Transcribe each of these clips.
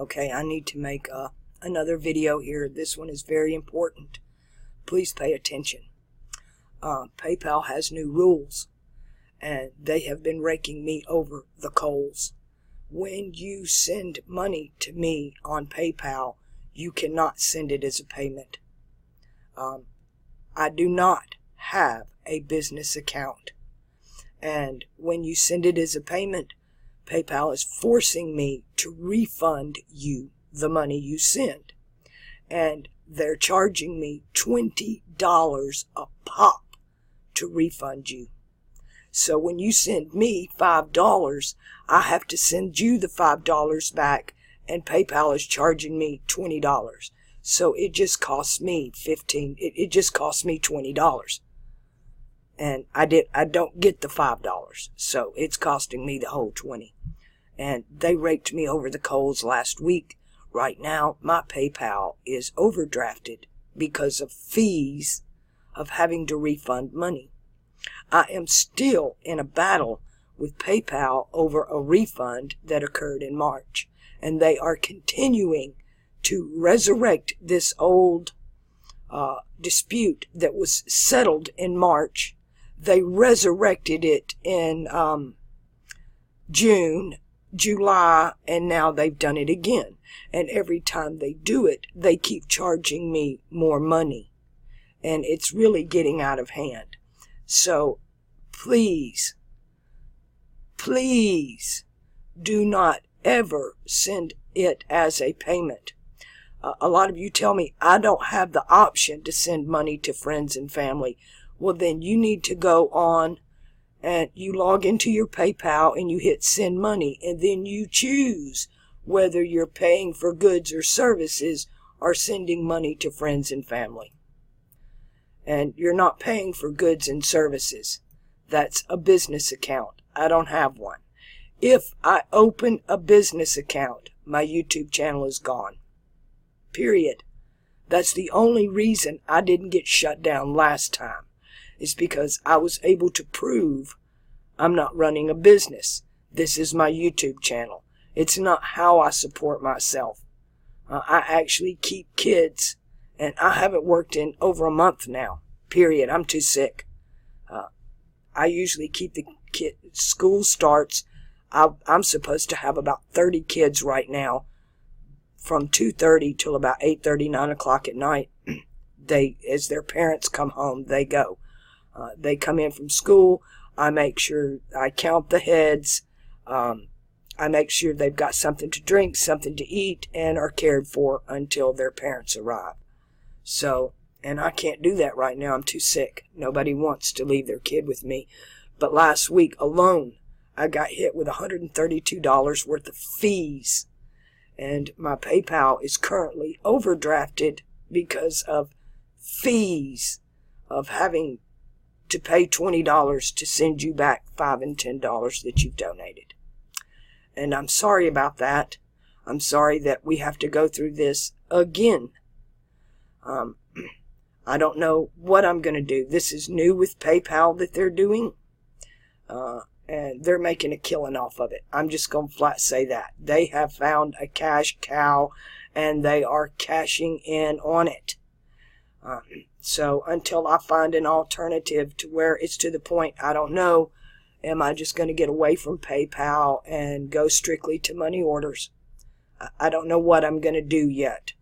Okay, I need to make another video here. This one is very important. Please pay attention. PayPal has new rules, and they have been raking me over the coals. When you send money to me on PayPal, you cannot send it as a payment. I do not have a business account, and when you send it as a payment, PayPal is forcing me to refund you the money you send, and they're charging me $20 a pop to refund you. So when you send me $5, I have to send you the $5 back, and PayPal is charging me $20. So it just costs me it just costs me $20. And I don't get the $5. So it's costing me the whole $20. And they raked me over the coals last week. Right now, my PayPal is overdrafted because of fees of having to refund money. I am still in a battle with PayPal over a refund that occurred in March. And they are continuing to resurrect this old dispute that was settled in March. They resurrected it in June, July, and now they've done it again. And every time they do it, they keep charging me more money. And it's really getting out of hand. So please, please do not ever send it as a payment. A lot of you tell me I don't have the option to send money to friends and family. Well, then you need to go on and you log into your PayPal and you hit send money, and then you choose whether you're paying for goods or services or sending money to friends and family. And you're not paying for goods and services. That's a business account. I don't have one. If I open a business account, my YouTube channel is gone. Period. That's the only reason I didn't get shut down last time, is because I was able to prove I'm not running a business. This is my YouTube channel. It's not how I support myself. I actually keep kids, and I haven't worked in over a month now. Period. I'm too sick. I usually keep the school starts. I'm supposed to have about 30 kids right now, from 2:30 till about 8:30, 9 o'clock at night. As their parents come home, they go. They come in from school. I make sure I count the heads. I make sure they've got something to drink, something to eat, and are cared for until their parents arrive. So, and I can't do that right now. I'm too sick. Nobody wants to leave their kid with me. But last week alone, I got hit with $132 worth of fees. And my PayPal is currently overdrafted because of fees of having to pay $20 to send you back $5 and $10 that you've donated. And I'm sorry about that. I'm sorry that we have to go through this again. I don't know what I'm going to do. This is new with PayPal that they're doing. And they're making a killing off of it. I'm just going to flat say that. They have found a cash cow, and they are cashing in on it. So until I find an alternative to where it's to the point, I don't know, am I just going to get away from PayPal and go strictly to money orders? I don't know what I'm going to do yet.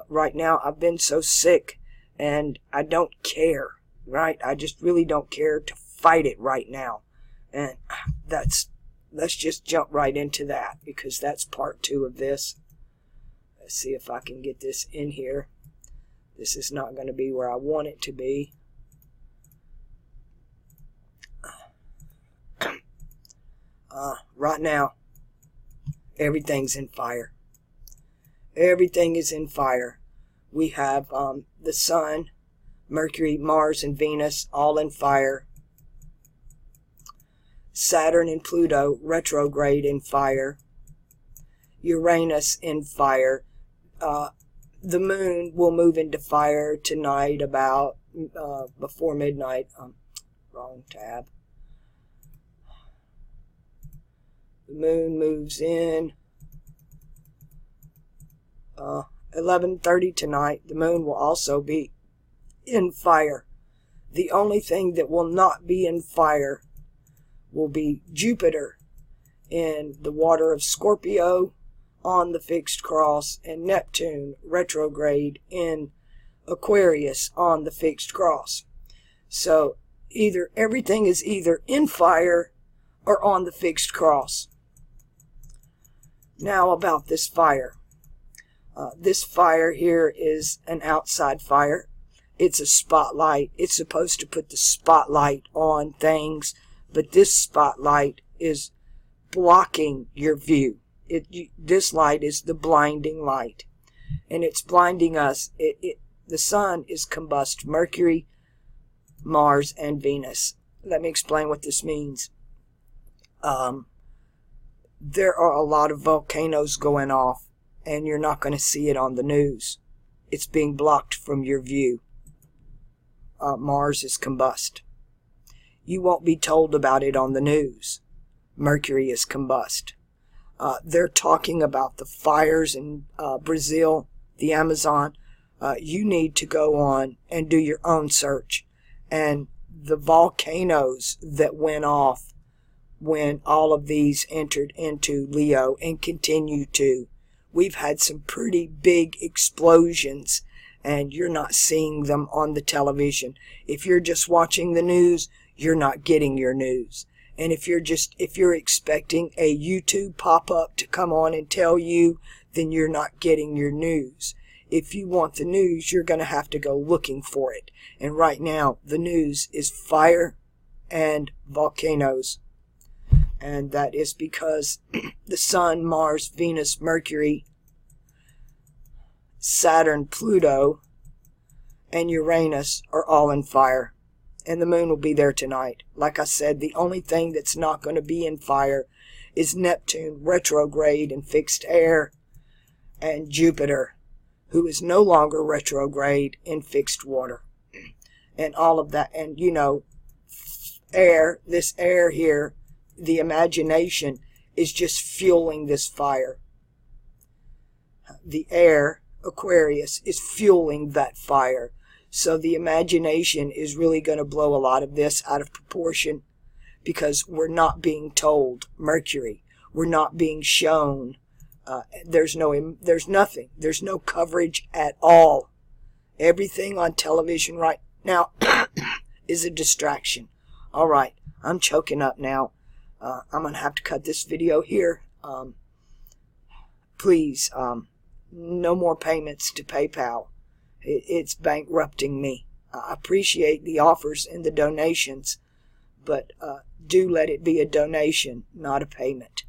Right now, I've been so sick, and I don't care, right? I just really don't care to fight it right now. And let's just jump right into that, because that's part 2 of this. Let's see if I can get this in here. This is not going to be where I want it to be. Right now, everything's in fire. Everything is in fire. We have the Sun, Mercury, Mars, and Venus all in fire. Saturn and Pluto retrograde in fire. Uranus in fire. The moon will move into fire tonight about before midnight. Wrong tab. The moon moves in 11:30 tonight, the moon will also be in fire. The only thing that will not be in fire will be Jupiter in the water of Scorpio on the fixed cross, and Neptune retrograde in Aquarius on the fixed cross. So everything is either in fire or on the fixed cross. Now about this fire. This fire here is an outside fire. It's a spotlight. It's supposed to put the spotlight on things, but this spotlight is blocking your view. This light is the blinding light, and it's blinding us. The sun is combust Mercury, Mars, and Venus. Let me explain what this means. There are a lot of volcanoes going off, and you're not going to see it on the news. It's being blocked from your view. Mars is combust. You won't be told about it on the news. Mercury is combust. They're talking about the fires in Brazil, the Amazon. You need to go on and do your own search. And the volcanoes that went off when all of these entered into Leo and continue to. We've had some pretty big explosions, and you're not seeing them on the television. If you're just watching the news, you're not getting your news. And if you're expecting a YouTube pop-up to come on and tell you, then you're not getting your news. If you want the news, you're going to have to go looking for it. And right now, the news is fire and volcanoes. And that is because the Sun, Mars, Venus, Mercury, Saturn, Pluto, and Uranus are all in fire. And the moon will be there tonight. Like I said, the only thing that's not going to be in fire is Neptune retrograde in fixed air, and Jupiter, who is no longer retrograde in fixed water. And all of that. And air, this air here, the imagination is just fueling this fire. The air, Aquarius, is fueling that fire. So the imagination is really going to blow a lot of this out of proportion, because we're not being told Mercury. We're not being shown. There's nothing. There's no coverage at all. Everything on television right now is a distraction. All right, I'm choking up now. I'm going to have to cut this video here. Please, no more payments to PayPal. It's bankrupting me. I appreciate the offers and the donations, but do let it be a donation, not a payment.